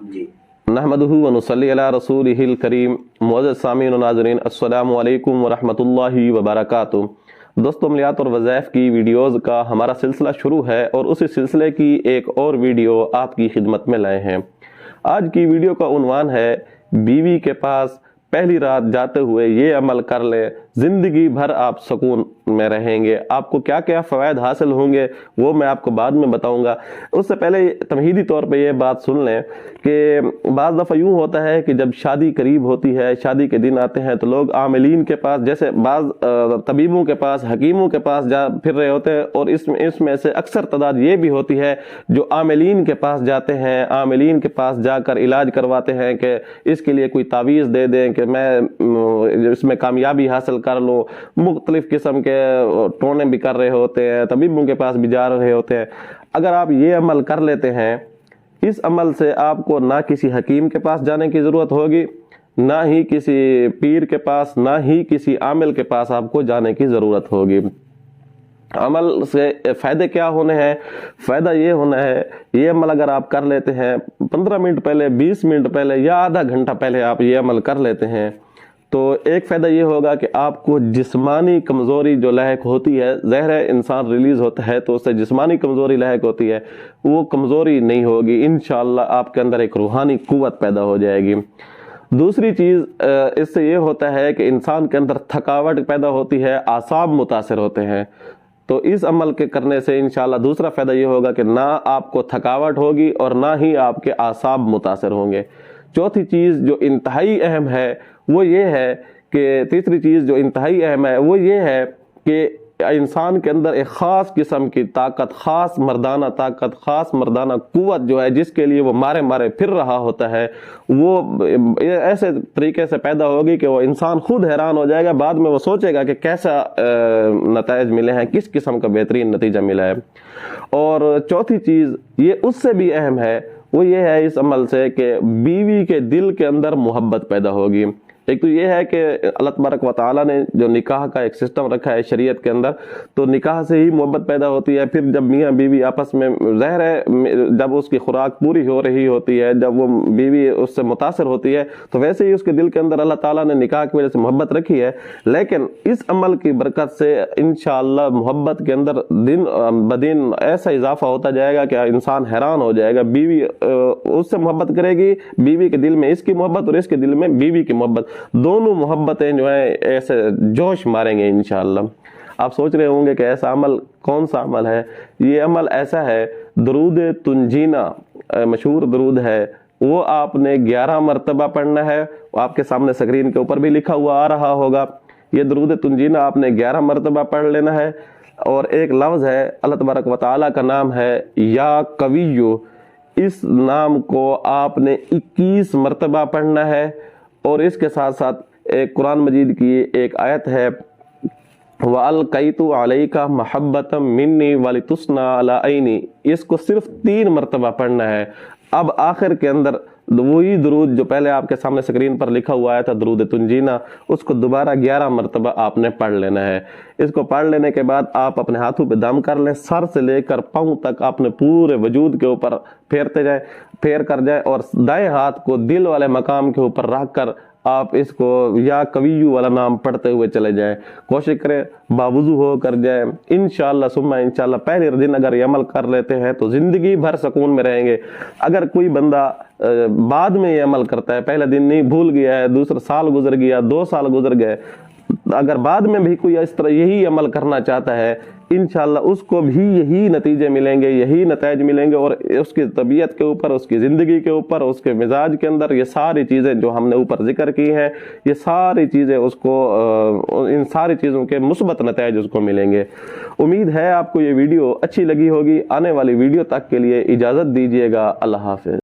جی نحمدہ و نصلی علی رسولہ الکریم۔ معزز سامعین و ناظرین، السلام علیکم ورحمۃ اللہ وبرکاتہ۔ دوستو، عملیات اور وظائف کی ویڈیوز کا ہمارا سلسلہ شروع ہے اور اسی سلسلے کی ایک اور ویڈیو آپ کی خدمت میں لائے ہیں۔ آج کی ویڈیو کا عنوان ہے بیوی کے پاس پہلی رات جاتے ہوئے یہ عمل کر لیں، زندگی بھر آپ سکون میں رہیں گے۔ آپ کو کیا کیا فوائد حاصل ہوں گے وہ میں آپ کو بعد میں بتاؤں گا۔ اس سے پہلے تمہیدی طور پہ یہ بات سن لیں کہ بعض دفعہ یوں ہوتا ہے کہ جب شادی قریب ہوتی ہے، شادی کے دن آتے ہیں تو لوگ عاملین کے پاس، جیسے بعض طبیبوں کے پاس، حکیموں کے پاس جا پھر رہے ہوتے ہیں، اور اس میں سے اکثر تعداد یہ بھی ہوتی ہے جو عاملین کے پاس جاتے ہیں، عاملین کے پاس جا کر علاج کرواتے ہیں کہ اس کے لیے کوئی تعویذ دے دیں کہ میں اس میں کامیابی حاصل کر لوں۔ مختلف قسم کے ٹونے بھی کر رہے ہوتے ہیں، طبیبوں کے پاس بھی جا رہے ہوتے ہیں۔ اگر آپ یہ عمل کر لیتے ہیں، اس عمل سے آپ کو نہ کسی حکیم کے پاس جانے کی ضرورت ہوگی، نہ ہی کسی پیر کے پاس، نہ ہی کسی عامل کے پاس آپ کو جانے کی ضرورت ہوگی۔ عمل سے فائدے کیا ہونے ہیں؟ فائدہ یہ ہونا ہے، یہ عمل اگر آپ کر لیتے ہیں 15 منٹ پہلے، 20 منٹ پہلے یا آدھا گھنٹہ پہلے آپ یہ عمل کر لیتے ہیں، تو ایک فائدہ یہ ہوگا کہ آپ کو جسمانی کمزوری جو لاحق ہوتی ہے، زہر انسان ریلیز ہوتا ہے تو اس سے جسمانی کمزوری لاحق ہوتی ہے، وہ کمزوری نہیں ہوگی۔ انشاءاللہ آپ کے اندر ایک روحانی قوت پیدا ہو جائے گی۔ دوسری چیز اس سے یہ ہوتا ہے کہ انسان کے اندر تھکاوٹ پیدا ہوتی ہے، اعصاب متاثر ہوتے ہیں، تو اس عمل کے کرنے سے انشاءاللہ دوسرا فائدہ یہ ہوگا کہ نہ آپ کو تھکاوٹ ہوگی اور نہ ہی آپ کے اعصاب متاثر ہوں گے۔ چوتھی چیز جو انتہائی اہم ہے وہ یہ ہے کہ تیسری چیز جو انتہائی اہم ہے وہ یہ ہے کہ انسان کے اندر ایک خاص قسم کی طاقت، خاص مردانہ طاقت، خاص مردانہ قوت جو ہے، جس کے لیے وہ مارے مارے پھر رہا ہوتا ہے، وہ ایسے طریقے سے پیدا ہوگی کہ وہ انسان خود حیران ہو جائے گا، بعد میں وہ سوچے گا کہ کیسا نتائج ملے ہیں، کس قسم کا بہترین نتیجہ ملا ہے۔ اور چوتھی چیز یہ اس سے بھی اہم ہے، وہ یہ ہے اس عمل سے کہ بیوی کے دل کے اندر محبت پیدا ہوگی۔ ایک تو یہ ہے کہ اللہ تبارک و تعالیٰ نے جو نکاح کا ایک سسٹم رکھا ہے شریعت کے اندر، تو نکاح سے ہی محبت پیدا ہوتی ہے۔ پھر جب میاں بیوی آپس میں، ظاہر ہے جب اس کی خوراک پوری ہو رہی ہوتی ہے، جب وہ بیوی اس سے متاثر ہوتی ہے، تو ویسے ہی اس کے دل کے اندر اللہ تعالیٰ نے نکاح کی وجہ سے محبت رکھی ہے۔ لیکن اس عمل کی برکت سے انشاءاللہ محبت کے اندر دن بدن ایسا اضافہ ہوتا جائے گا کہ انسان حیران ہو جائے گا۔ بیوی اس سے محبت کرے گی، بیوی کے دل میں اس کی محبت اور اس کے دل میں بیوی کی محبت، دونوں محبتیں جو ہیں ایسے جوش ماریں گے انشاءاللہ۔ آپ سوچ رہے ہوں گے کہ ایسا عمل کون سا عمل ہے؟ یہ عمل ایسا ہے، درود تنجینا مشہور درود ہے، وہ آپ نے 11 مرتبہ پڑھنا ہے۔ آپ کے سامنے سکرین کے اوپر بھی لکھا ہوا آ رہا ہوگا۔ یہ درود تنجینا آپ نے 11 مرتبہ پڑھ لینا ہے، اور ایک لفظ ہے، اللہ تبارک و تعالیٰ کا نام ہے یا قویو، اس نام کو آپ نے 21 مرتبہ پڑھنا ہے۔ اور اس کے ساتھ ساتھ ایک قرآن مجید کی ایک آیت ہے، وَأَلْقَيْتُ عَلَيْكَ مَحَبَّةً مِّنِّي وَلِتُصْنَعَ عَلَىٰ عَيْنِي، اس کو صرف 3 مرتبہ پڑھنا ہے۔ اب آخر کے اندر وہی درود جو پہلے آپ کے سامنے سکرین پر لکھا ہوا آیا تھا، درود تنجینا، اس کو دوبارہ 11 مرتبہ آپ نے پڑھ لینا ہے۔ اس کو پڑھ لینے کے بعد آپ اپنے ہاتھوں پہ دم کر لیں، سر سے لے کر پاؤں تک اپنے پورے وجود کے اوپر پھیرتے جائیں، پھیر کر جائیں، اور دائیں ہاتھ کو دل والے مقام کے اوپر رکھ کر آپ اس کو یا قویو والا نام پڑھتے ہوئے چلے جائیں۔ کوشش کریں باوضو ہو کر جائیں۔ انشاءاللہ ثم انشاءاللہ پہلے دن اگر یہ عمل کر لیتے ہیں تو زندگی بھر سکون میں رہیں گے۔ اگر کوئی بندہ بعد میں یہ عمل کرتا ہے، پہلے دن نہیں، بھول گیا ہے، دوسرا سال گزر گیا، 2 سال گزر گئے، اگر بعد میں بھی کوئی اس طرح یہی عمل کرنا چاہتا ہے، انشاءاللہ اس کو بھی یہی نتیجے ملیں گے، یہی نتائج ملیں گے، اور اس کی طبیعت کے اوپر، اس کی زندگی کے اوپر، اس کے مزاج کے اندر یہ ساری چیزیں جو ہم نے اوپر ذکر کی ہیں، یہ ساری چیزیں اس کو، ان ساری چیزوں کے مثبت نتائج اس کو ملیں گے۔ امید ہے آپ کو یہ ویڈیو اچھی لگی ہوگی۔ آنے والی ویڈیو تک کے لیے اجازت دیجیے گا۔ اللہ حافظ۔